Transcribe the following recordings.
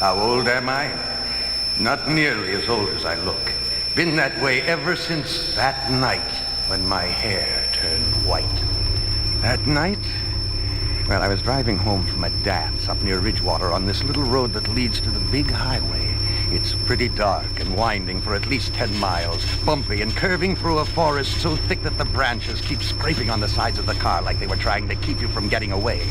How old am I? Not nearly as old as I look. Been that way ever since that night when my hair turned white. That night? Well, I was driving home from a dance up near Ridgewater on this little road that leads to the big highway. It's pretty dark and winding for at least 10 miles, bumpy and curving through a forest so thick that the branches keep scraping on the sides of the car like they were trying to keep you from getting away.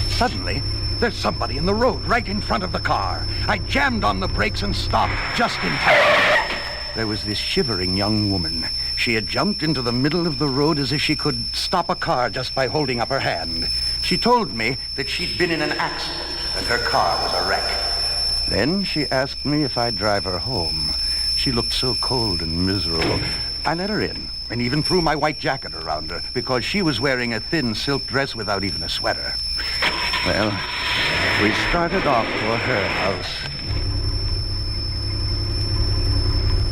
Suddenly, there's somebody in the road right in front of the car. I jammed on the brakes and stopped just in time. There was this shivering young woman. She had jumped into the middle of the road as if she could stop a car just by holding up her hand. She told me that she'd been in an accident and her car was a wreck. Then she asked me if I'd drive her home. She looked so cold and miserable. I let her in and even threw my white jacket around her because she was wearing a thin silk dress without even a sweater. Well, we started off for her house.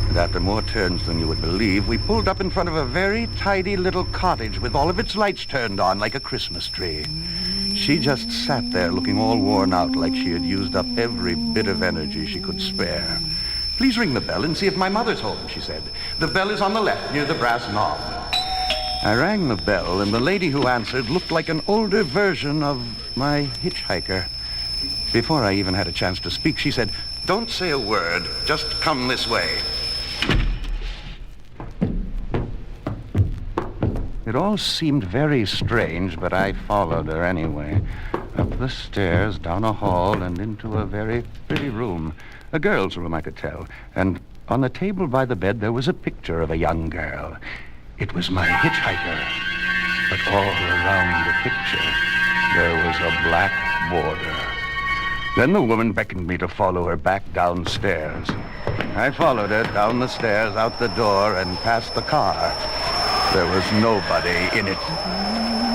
And after more turns than you would believe, we pulled up in front of a very tidy little cottage with all of its lights turned on like a Christmas tree. She just sat there looking all worn out like she had used up every bit of energy she could spare. "Please ring the bell and see if my mother's home," she said. "The bell is on the left near the brass knob." I rang the bell, and the lady who answered looked like an older version of my hitchhiker. Before I even had a chance to speak, she said, "Don't say a word, just come this way." It all seemed very strange, but I followed her anyway. Up the stairs, down a hall, and into a very pretty room. A girl's room, I could tell. And on the table by the bed, there was a picture of a young girl. It was my hitchhiker. But all around the picture, there was a black border. Then the woman beckoned me to follow her back downstairs. I followed her down the stairs, out the door, and past the car. There was nobody in it.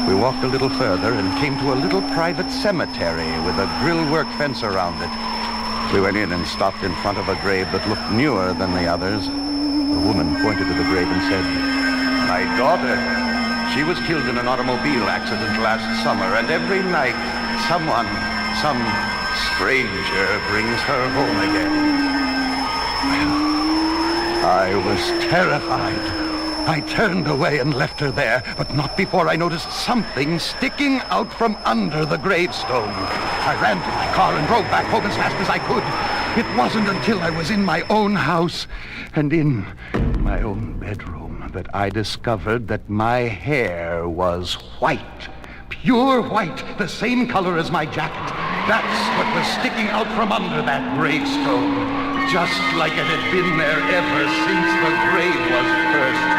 We walked a little further and came to a little private cemetery with a grill-work fence around it. We went in and stopped in front of a grave that looked newer than the others. The woman pointed to the grave and said, "My daughter. She was killed in an automobile accident last summer, and every night some stranger brings her home again." Well, I was terrified. I turned away and left her there, but not before I noticed something sticking out from under the gravestone. I ran to my car and drove back home as fast as I could. It wasn't until I was in my own house and in my own bedroom that I discovered that my hair was white. Pure white, the same color as my jacket. That's what was sticking out from under that gravestone, just like it had been there ever since the grave was first